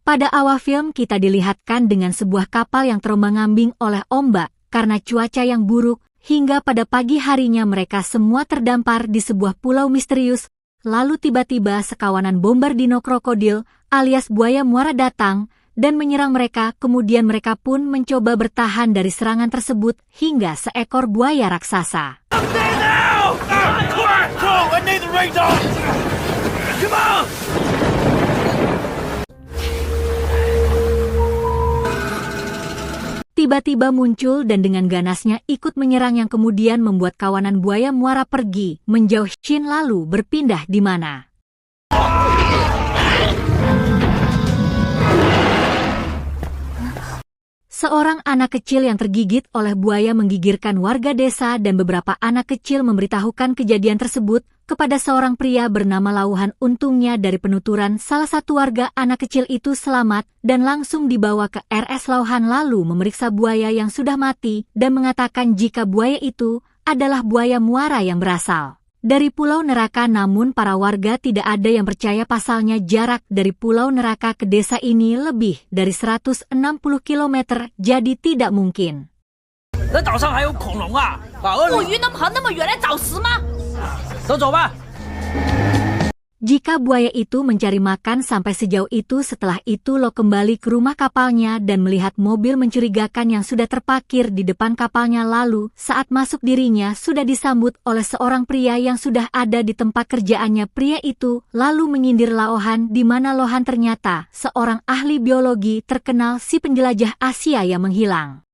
Pada awal film kita dilihatkan dengan sebuah kapal yang terombang-ambing oleh ombak karena cuaca yang buruk, hingga pada pagi harinya mereka semua terdampar di sebuah pulau misterius. Lalu tiba-tiba sekawanan bombardino krokodil alias buaya muara datang dan menyerang mereka. Kemudian mereka pun mencoba bertahan dari serangan tersebut hingga seekor buaya raksasa. Tiba-tiba muncul dan dengan ganasnya ikut menyerang yang kemudian membuat kawanan buaya muara pergi menjauh. Shin lalu berpindah di mana. Seorang anak kecil yang tergigit oleh buaya menggigirkan warga desa dan beberapa anak kecil memberitahukan kejadian tersebut kepada seorang pria bernama Lauhan. Untungnya dari penuturan salah satu warga, anak kecil itu selamat dan langsung dibawa ke RS. Lauhan lalu memeriksa buaya yang sudah mati dan mengatakan jika buaya itu adalah buaya muara yang berasal dari Pulau Neraka. Namun para warga tidak ada yang percaya, pasalnya jarak dari Pulau Neraka ke desa ini lebih dari 160 km, jadi tidak mungkin. Jika buaya itu mencari makan sampai sejauh itu, setelah itu lo kembali ke rumah kapalnya dan melihat mobil mencurigakan yang sudah terparkir di depan kapalnya. Lalu saat masuk dirinya sudah disambut oleh seorang pria yang sudah ada di tempat kerjaannya. Pria itu lalu menyindir Lauhan, di mana Lauhan ternyata seorang ahli biologi terkenal, si penjelajah Asia yang menghilang.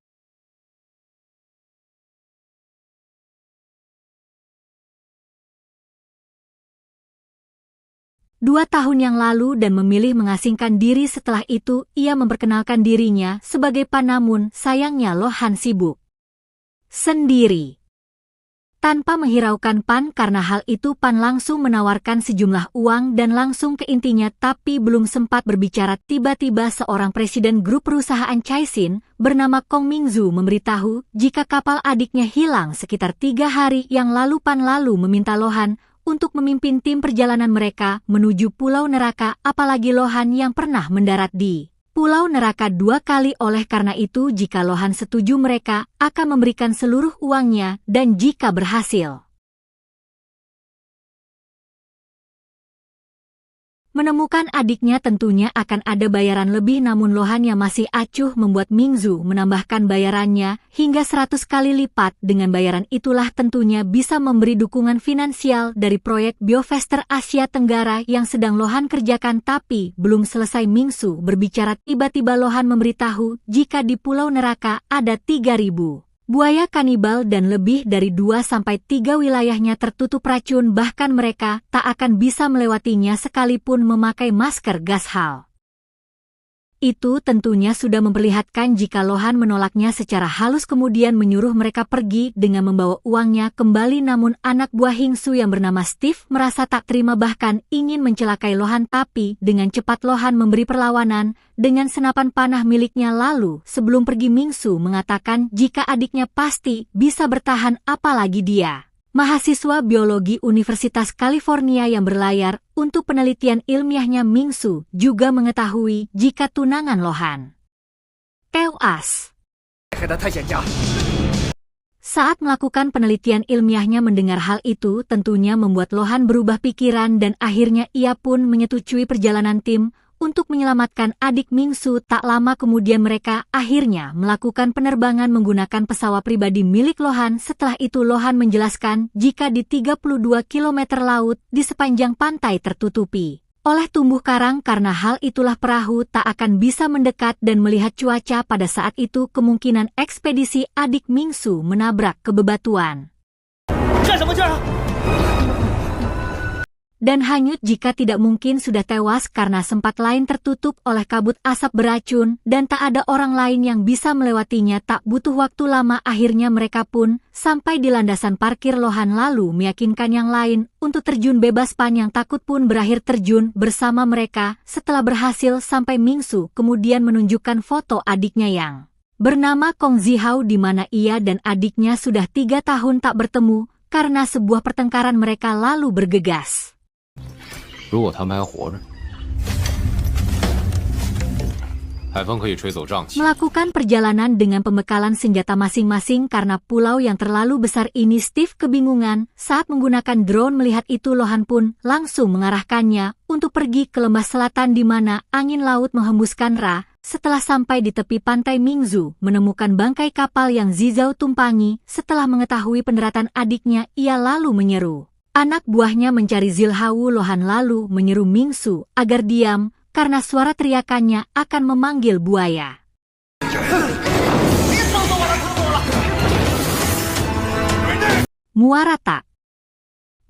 Dua tahun yang lalu dan memilih mengasingkan diri. Setelah itu ia memperkenalkan dirinya sebagai Pan, namun sayangnya Lauhan sibuk sendiri. Tanpa menghiraukan Pan karena hal itu, Pan langsung menawarkan sejumlah uang dan langsung ke intinya. Tapi belum sempat berbicara, tiba-tiba seorang presiden grup perusahaan Caixin bernama Kong Mingzu memberitahu jika kapal adiknya hilang sekitar 3 hari yang lalu. Pan lalu meminta Lauhan untuk memimpin tim perjalanan mereka menuju Pulau Neraka, apalagi Lauhan yang pernah mendarat di Pulau Neraka 2 kali. Oleh karena itu jika Lauhan setuju, mereka akan memberikan seluruh uangnya, dan jika berhasil menemukan adiknya tentunya akan ada bayaran lebih. Namun Lauhan yang masih acuh membuat Mingzu menambahkan bayarannya hingga 100 kali lipat. Dengan bayaran itulah tentunya bisa memberi dukungan finansial dari proyek Biofester Asia Tenggara yang sedang Lauhan kerjakan. Tapi belum selesai Mingzu berbicara, tiba-tiba Lauhan memberitahu jika di Pulau Neraka ada 3.000 buaya kanibal dan lebih dari 2-3 wilayahnya tertutup racun, bahkan mereka tak akan bisa melewatinya sekalipun memakai masker gas. Hal itu tentunya sudah memperlihatkan jika Lauhan menolaknya secara halus, kemudian menyuruh mereka pergi dengan membawa uangnya kembali. Namun anak buah Hingsu yang bernama Steve merasa tak terima, bahkan ingin mencelakai Lauhan. Tapi dengan cepat Lauhan memberi perlawanan dengan senapan panah miliknya. Lalu sebelum pergi Mingzu mengatakan jika adiknya pasti bisa bertahan, apalagi dia mahasiswa biologi Universitas California yang berlayar untuk penelitian ilmiahnya. Mingzu juga mengetahui jika tunangan Lauhan tewas saat melakukan penelitian ilmiahnya. Mendengar hal itu tentunya membuat Lauhan berubah pikiran dan akhirnya ia pun menyetujui perjalanan tim untuk menyelamatkan adik Mingzu. Tak lama kemudian mereka akhirnya melakukan penerbangan menggunakan pesawat pribadi milik Lauhan. Setelah itu Lauhan menjelaskan jika di 32 km laut di sepanjang pantai tertutupi oleh tumbuh karang, karena hal itulah perahu tak akan bisa mendekat dan melihat cuaca. Pada saat itu kemungkinan ekspedisi adik Mingzu menabrak ke bebatuan dan hanyut. Jika tidak mungkin sudah tewas karena sempat lain tertutup oleh kabut asap beracun dan tak ada orang lain yang bisa melewatinya. Tak butuh waktu lama akhirnya mereka pun sampai di landasan parkir. Lauhan lalu meyakinkan yang lain untuk terjun bebas. Pan yang takut pun berakhir terjun bersama mereka. Setelah berhasil sampai, Mingzu kemudian menunjukkan foto adiknya yang bernama Kong Zihao, di mana ia dan adiknya sudah 3 tahun tak bertemu karena sebuah pertengkaran. Mereka lalu bergegas. 如果他们还活着，海风可以吹走瘴气。 Melakukan perjalanan dengan pembekalan senjata masing-masing karena pulau yang terlalu besar ini. Steve kebingungan saat menggunakan drone. Melihat itu Lohan pun langsung mengarahkannya untuk pergi ke lembah selatan di mana angin laut menghembuskan Ra. Setelah sampai di tepi pantai, Mingzu menemukan bangkai kapal yang Zizao tumpangi. Setelah mengetahui pendaratan adiknya, ia lalu menyeru anak buahnya mencari Zilhao. Lohan lalu menyeru Mingzu agar diam karena suara teriakannya akan memanggil buaya. Muara tak.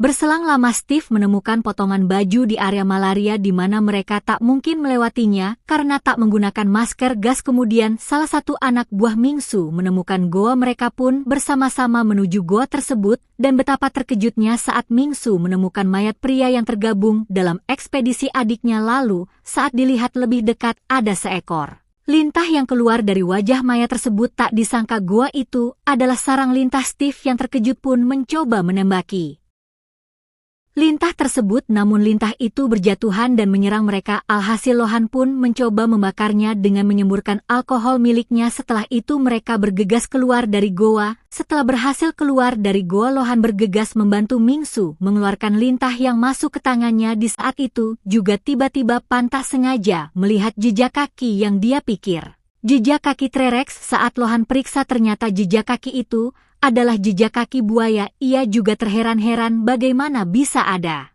Berselang lama Steve menemukan potongan baju di area malaria di mana mereka tak mungkin melewatinya karena tak menggunakan masker gas. Kemudian salah satu anak buah Mingzu menemukan goa. Mereka pun bersama-sama menuju goa tersebut dan betapa terkejutnya saat Mingzu menemukan mayat pria yang tergabung dalam ekspedisi adiknya. Lalu saat dilihat lebih dekat ada seekor lintah yang keluar dari wajah mayat tersebut. Tak disangka goa itu adalah sarang lintah. Steve yang terkejut pun mencoba menembaki lintah tersebut, namun lintah itu berjatuhan dan menyerang mereka. Alhasil Lohan pun mencoba membakarnya dengan menyemburkan alkohol miliknya. Setelah itu mereka bergegas keluar dari goa. Setelah berhasil keluar dari goa, Lohan bergegas membantu Mingzu mengeluarkan lintah yang masuk ke tangannya. Di saat itu juga tiba-tiba Pan tak sengaja melihat jejak kaki yang dia pikir jejak kaki T-Rex. Saat Lohan periksa ternyata jejak kaki itu adalah jejak kaki buaya. Ia juga terheran-heran bagaimana bisa ada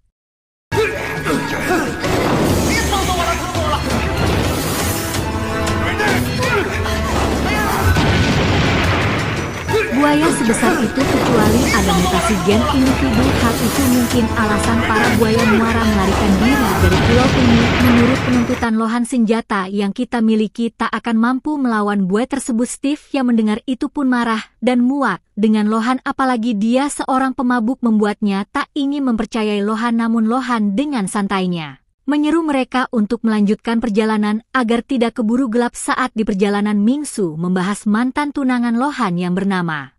buaya sebesar itu kecuali ada mutasi gen individu. Hal itu mungkin alasan para buaya muara melarikan diri dari pulau ini. Menurut penuntutan Lohan, senjata yang kita miliki tak akan mampu melawan buaya tersebut. Steve yang mendengar itu pun marah dan muak dengan Lohan, apalagi dia seorang pemabuk. Membuatnya tak ingin mempercayai Lohan, namun Lohan dengan santainya menyeru mereka untuk melanjutkan perjalanan agar tidak keburu gelap. Saat di perjalanan, Mingzu membahas mantan tunangan Lohan yang bernama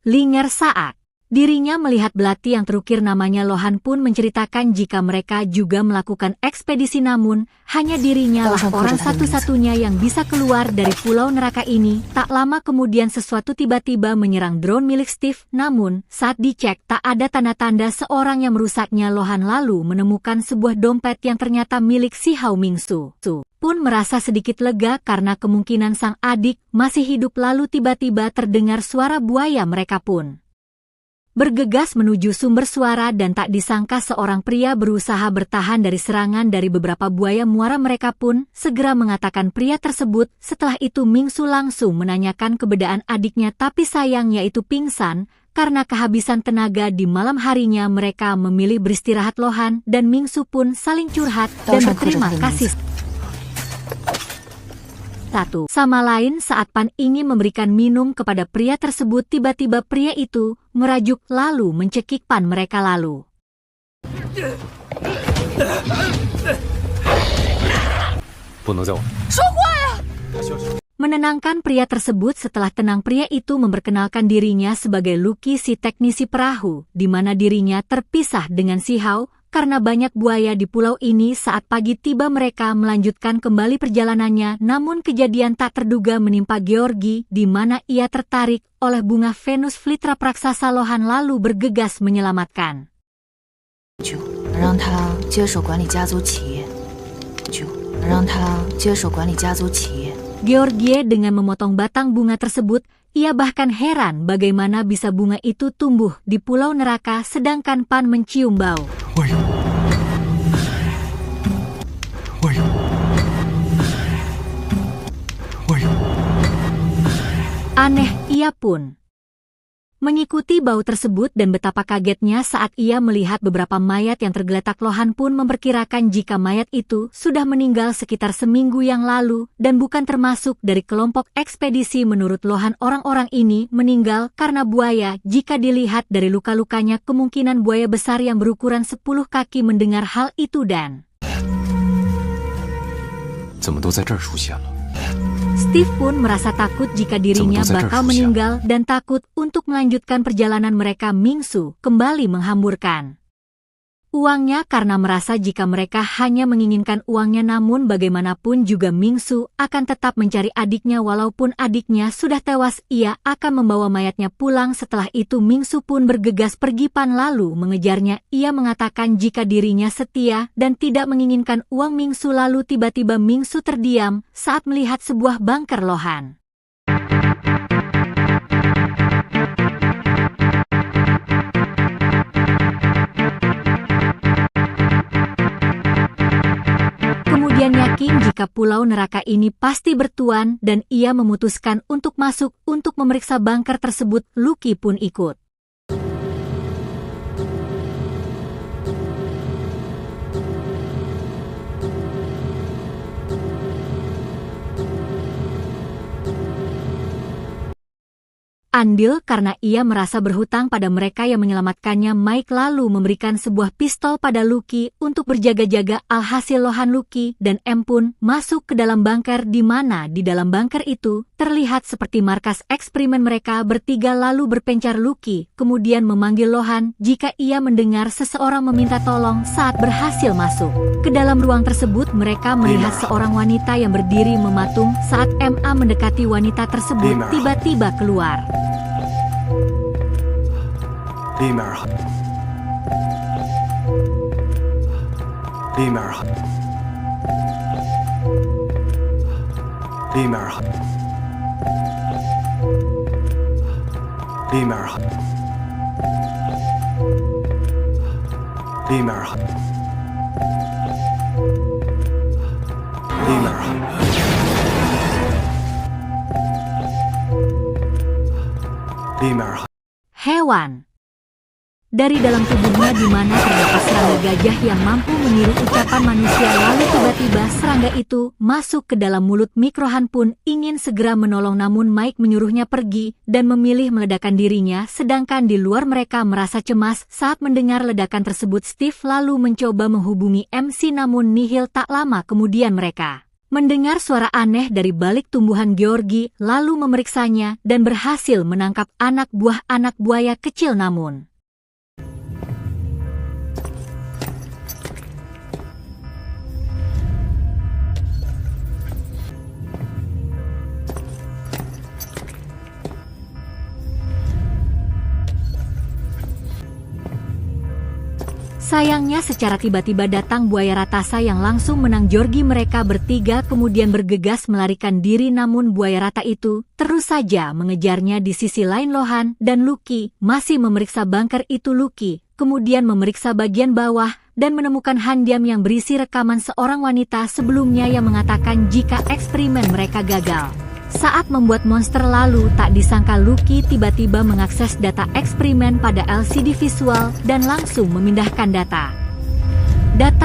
Linger. Saat dirinya melihat belati yang terukir namanya, Lohan pun menceritakan jika mereka juga melakukan ekspedisi, namun hanya dirinya lah orang satu-satunya yang bisa keluar dari pulau neraka ini. Tak lama kemudian sesuatu tiba-tiba menyerang drone milik Steve, namun saat dicek tak ada tanda-tanda seorang yang merusaknya. Lohan lalu menemukan sebuah dompet yang ternyata milik si Hao. Mingzu pun merasa sedikit lega karena kemungkinan sang adik masih hidup. Lalu tiba-tiba terdengar suara buaya. Mereka pun bergegas menuju sumber suara dan tak disangka seorang pria berusaha bertahan dari serangan dari beberapa buaya muara. Mereka pun segera mengatakan pria tersebut. Setelah itu Mingzu langsung menanyakan keberadaan adiknya, tapi sayangnya itu pingsan karena kehabisan tenaga. Di malam harinya mereka memilih beristirahat. Lohan dan Mingzu pun saling curhat dan berterima kasih satu sama lain. Saat Pan ingin memberikan minum kepada pria tersebut, tiba-tiba pria itu merajuk lalu mencekik Pan. Mereka lalu menenangkan pria tersebut. Setelah tenang, pria itu memperkenalkan dirinya sebagai Lucky, si teknisi perahu, di mana dirinya terpisah dengan si Hao karena banyak buaya di pulau ini. Saat pagi tiba mereka melanjutkan kembali perjalanannya, namun kejadian tak terduga menimpa Georgi di mana ia tertarik oleh bunga Venus flytrap raksasa. Lohan lalu bergegas menyelamatkan Georgie dengan memotong batang bunga tersebut. Ia bahkan heran bagaimana bisa bunga itu tumbuh di pulau neraka, sedangkan Pan mencium bau aneh. Ia pun mengikuti bau tersebut dan betapa kagetnya saat ia melihat beberapa mayat yang tergeletak. Lohan pun memperkirakan jika mayat itu sudah meninggal sekitar seminggu yang lalu dan bukan termasuk dari kelompok ekspedisi. Menurut Lohan, orang-orang ini meninggal karena buaya. Jika dilihat dari luka-lukanya, kemungkinan buaya besar yang berukuran 10 kaki mendengar hal itu dan 怎么都在这儿出现了？ Steve pun merasa takut jika dirinya bakal meninggal dan takut untuk melanjutkan perjalanan mereka. Mingsu kembali menghamburkan uangnya karena merasa jika mereka hanya menginginkan uangnya, namun bagaimanapun juga Mingsu akan tetap mencari adiknya walaupun adiknya sudah tewas. Ia akan membawa mayatnya pulang. Setelah itu Mingsu pun bergegas pergi. Pan lalu mengejarnya. Ia mengatakan jika dirinya setia dan tidak menginginkan uang Mingsu. Lalu tiba-tiba Mingsu terdiam saat melihat sebuah bunker Lohan. Kemudian yakin jika pulau neraka ini pasti bertuan dan ia memutuskan untuk masuk untuk memeriksa bunker tersebut. Lucky pun ikut. Andil karena ia merasa berhutang pada mereka yang menyelamatkannya. Mike lalu memberikan sebuah pistol pada Lucky untuk berjaga-jaga. Alhasil Lohan, Lucky, dan M pun masuk ke dalam bunker, di mana di dalam bunker itu terlihat seperti markas eksperimen. Mereka bertiga lalu berpencar. Lucky kemudian memanggil Lohan jika ia mendengar seseorang meminta tolong. Saat berhasil masuk ke dalam ruang tersebut, mereka melihat seorang wanita yang berdiri mematung. Saat MA mendekati wanita tersebut, tiba-tiba keluar. 里面好，里面好，里面好，里面好，里面好，里面好，里面好。 Hewan dari dalam tubuhnya, di mana terdapat serangga gajah yang mampu meniru ucapan manusia. Lalu tiba-tiba serangga itu masuk ke dalam mulut Mikrohan pun ingin segera menolong, namun Mike menyuruhnya pergi dan memilih meledakkan dirinya. Sedangkan di luar mereka merasa cemas saat mendengar ledakan tersebut. Steve lalu mencoba menghubungi MC, namun nihil. Tak lama kemudian mereka mendengar suara aneh dari balik tumbuhan Georgi, lalu memeriksanya dan berhasil menangkap anak buaya kecil. Namun sayangnya secara tiba-tiba datang buaya raksasa yang langsung menang Georgi. Mereka bertiga kemudian bergegas melarikan diri, namun buaya rata itu terus saja mengejarnya. Di sisi lain Lohan dan Lucky masih memeriksa bunker itu. Lucky kemudian memeriksa bagian bawah dan menemukan handiam yang berisi rekaman seorang wanita sebelumnya yang mengatakan jika eksperimen mereka gagal saat membuat monster. Lalu tak disangka Lucky tiba-tiba mengakses data eksperimen pada LCD visual dan langsung memindahkan data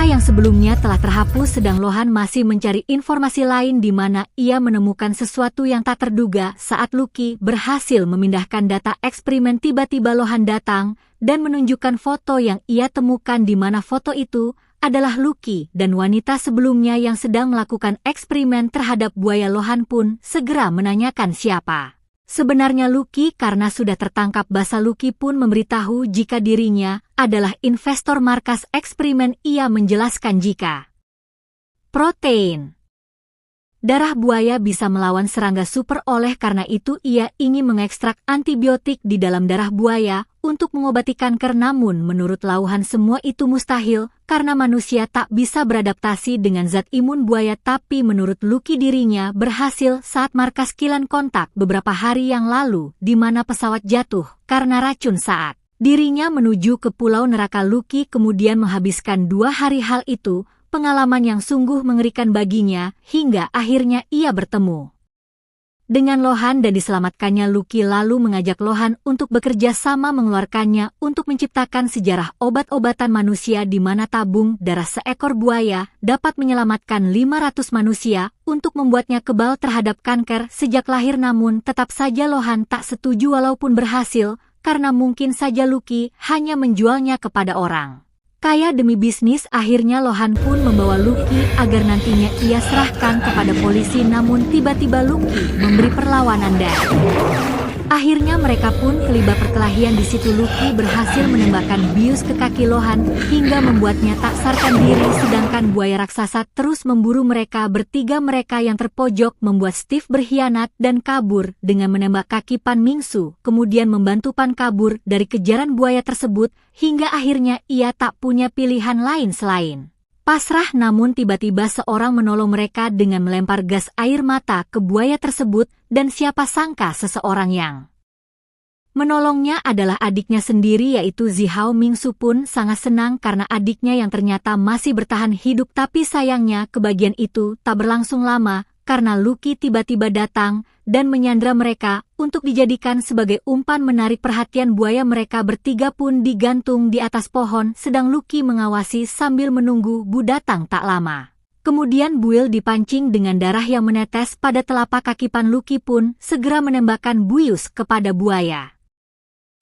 yang sebelumnya telah terhapus. Sedang Lohan masih mencari informasi lain di mana ia menemukan sesuatu yang tak terduga. Saat Lucky berhasil memindahkan data eksperimen, tiba-tiba Lohan datang dan menunjukkan foto yang ia temukan, di mana foto itu adalah Lucky dan wanita sebelumnya yang sedang melakukan eksperimen terhadap buaya. Lohan pun segera menanyakan siapa sebenarnya Lucky karena sudah tertangkap basah. Lucky pun memberitahu jika dirinya adalah investor markas eksperimen. Ia menjelaskan jika protein darah buaya bisa melawan serangga super, oleh karena itu ia ingin mengekstrak antibiotik di dalam darah buaya untuk mengobati kanker. Namun menurut Lohan semua itu mustahil karena manusia tak bisa beradaptasi dengan zat imun buaya. Tapi menurut Lucky dirinya berhasil saat markas kilan kontak beberapa hari yang lalu, di mana pesawat jatuh karena racun saat dirinya menuju ke pulau neraka. Lucky kemudian menghabiskan 2 hari. Hal itu pengalaman yang sungguh mengerikan baginya hingga akhirnya ia bertemu dengan Lohan dan diselamatkannya. Lucky lalu mengajak Lohan untuk bekerja sama mengeluarkannya untuk menciptakan sejarah obat-obatan manusia, di mana tabung darah seekor buaya dapat menyelamatkan 500 manusia untuk membuatnya kebal terhadap kanker sejak lahir. Namun tetap saja Lohan tak setuju walaupun berhasil, karena mungkin saja Lucky hanya menjualnya kepada orang Kaya demi bisnis, akhirnya Lohan pun membawa Lucky agar nantinya ia serahkan kepada polisi, namun tiba-tiba Lucky memberi perlawanan dan akhirnya mereka pun kelibat perkelahian. Di situ Lucky berhasil menembakkan bius ke kaki Lohan hingga membuatnya tak sadarkan diri, sedangkan buaya raksasa terus memburu mereka bertiga. Mereka yang terpojok membuat Steve berkhianat dan kabur dengan menembak kaki Pan Mingsu, kemudian membantu Pan kabur dari kejaran buaya tersebut hingga akhirnya ia tak punya pilihan lain selain pasrah. Namun tiba-tiba seorang menolong mereka dengan melempar gas air mata ke buaya tersebut, dan siapa sangka seseorang yang menolongnya adalah adiknya sendiri, yaitu Zihao. Mingsu pun sangat senang karena adiknya yang ternyata masih bertahan hidup, tapi sayangnya kebahagiaan itu tak berlangsung lama karena Lucky tiba-tiba datang dan menyandra mereka untuk dijadikan sebagai umpan. Menarik perhatian buaya, mereka bertiga pun digantung di atas pohon, sedang Lucky mengawasi sambil menunggu Bu datang tak lama. Kemudian buil dipancing dengan darah yang menetes pada telapak kaki Pan. Lucky pun segera menembakkan bius kepada buaya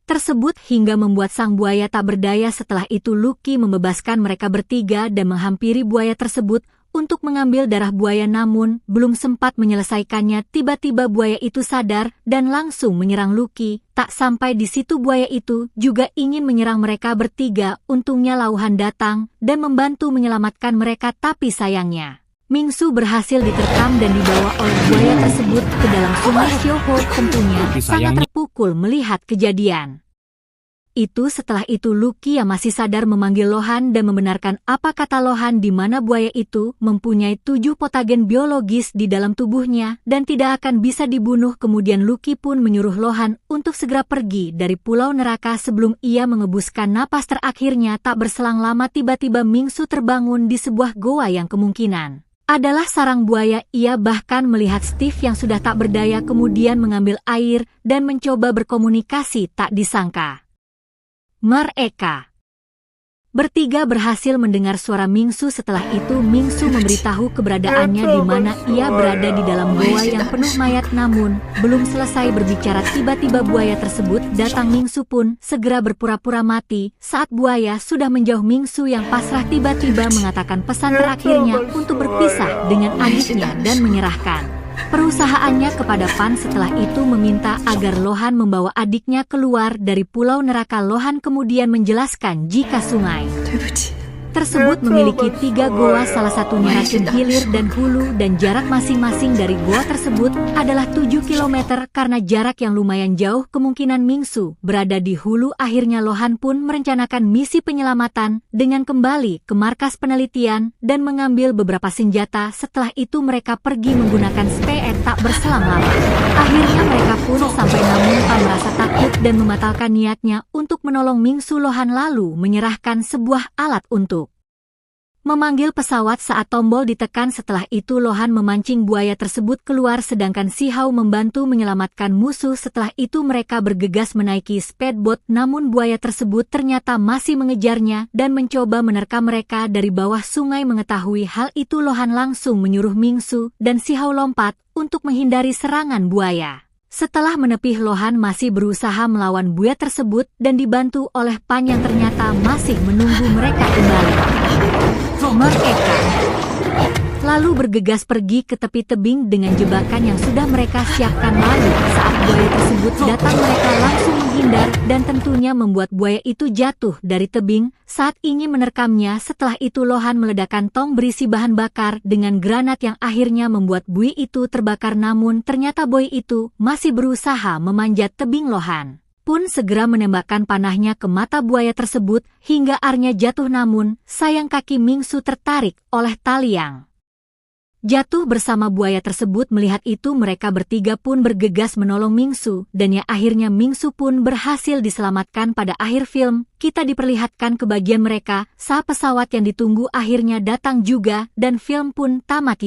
tersebut hingga membuat sang buaya tak berdaya. Setelah itu Lucky membebaskan mereka bertiga dan menghampiri buaya tersebut untuk mengambil darah buaya, namun belum sempat menyelesaikannya tiba-tiba buaya itu sadar dan langsung menyerang Lucky. Tak sampai di situ, buaya itu juga ingin menyerang mereka bertiga. Untungnya Lohan datang dan membantu menyelamatkan mereka, tapi sayangnya Mingsu berhasil diterkam dan dibawa oleh buaya tersebut ke dalam sungai Xiaoho. Tentunya sangat terpukul melihat kejadian itu. Setelah itu Lucky yang masih sadar memanggil Lohan dan membenarkan apa kata Lohan, di mana buaya itu mempunyai 7 patogen biologis di dalam tubuhnya dan tidak akan bisa dibunuh. Kemudian Lucky pun menyuruh Lohan untuk segera pergi dari pulau neraka sebelum ia mengebuskan napas terakhirnya. Tak berselang lama tiba-tiba Mingsu terbangun di sebuah goa yang kemungkinan adalah sarang buaya. Ia bahkan melihat Steve yang sudah tak berdaya, kemudian mengambil air dan mencoba berkomunikasi. Tak disangka mereka bertiga berhasil mendengar suara Mingsu. Setelah itu Mingsu memberitahu keberadaannya di mana ia berada di dalam goa yang penuh mayat. Namun belum selesai berbicara tiba-tiba buaya tersebut datang. Mingsu pun segera berpura-pura mati. Saat buaya sudah menjauh, Mingsu yang pasrah tiba-tiba mengatakan pesan terakhirnya untuk berpisah dengan adiknya dan menyerahkan perusahaannya kepada Pan. Setelah itu meminta agar Lohan membawa adiknya keluar dari pulau neraka. Lohan kemudian menjelaskan jika sungai tersebut memiliki 3 goa, salah satunya racun hilir dan hulu, dan jarak masing-masing dari goa tersebut adalah 7 km. Karena jarak yang lumayan jauh, kemungkinan Mingsu berada di hulu. Akhirnya Lohan pun merencanakan misi penyelamatan dengan kembali ke markas penelitian dan mengambil beberapa senjata. Setelah itu mereka pergi menggunakan SPE. Tak berselang lama akhirnya mereka pun sampai, namun Pan merasa takut dan membatalkan niatnya untuk menolong Mingsu. Lohan lalu menyerahkan sebuah alat untuk memanggil pesawat. Saat tombol ditekan, setelah itu Lohan memancing buaya tersebut keluar, sedangkan Zihao membantu menyelamatkan musuh. Setelah itu mereka bergegas menaiki speedboat, namun buaya tersebut ternyata masih mengejarnya dan mencoba menerkam mereka dari bawah sungai. Mengetahui hal itu Lohan langsung menyuruh Mingsu dan Zihao lompat untuk menghindari serangan buaya. Setelah menepis, Lohan masih berusaha melawan buaya tersebut dan dibantu oleh Pan yang ternyata masih menunggu mereka kembali. Mereka lalu bergegas pergi ke tepi tebing dengan jebakan yang sudah mereka siapkan. Lalu saat buaya tersebut datang, mereka langsung menghindar dan tentunya membuat buaya itu jatuh dari tebing saat ingin menerkamnya. Setelah itu Lohan meledakkan tong berisi bahan bakar dengan granat yang akhirnya membuat buaya itu terbakar, namun ternyata buaya itu masih berusaha memanjat tebing. Lohan pun segera menembakkan panahnya ke mata buaya tersebut hingga arnya jatuh, namun sayang kaki Mingsu tertarik oleh tali yang jatuh bersama buaya tersebut. Melihat itu mereka bertiga pun bergegas menolong Mingsu dan ya akhirnya Mingsu pun berhasil diselamatkan. Pada akhir film kita diperlihatkan kebahagiaan mereka saat pesawat yang ditunggu akhirnya datang juga dan film pun tamat.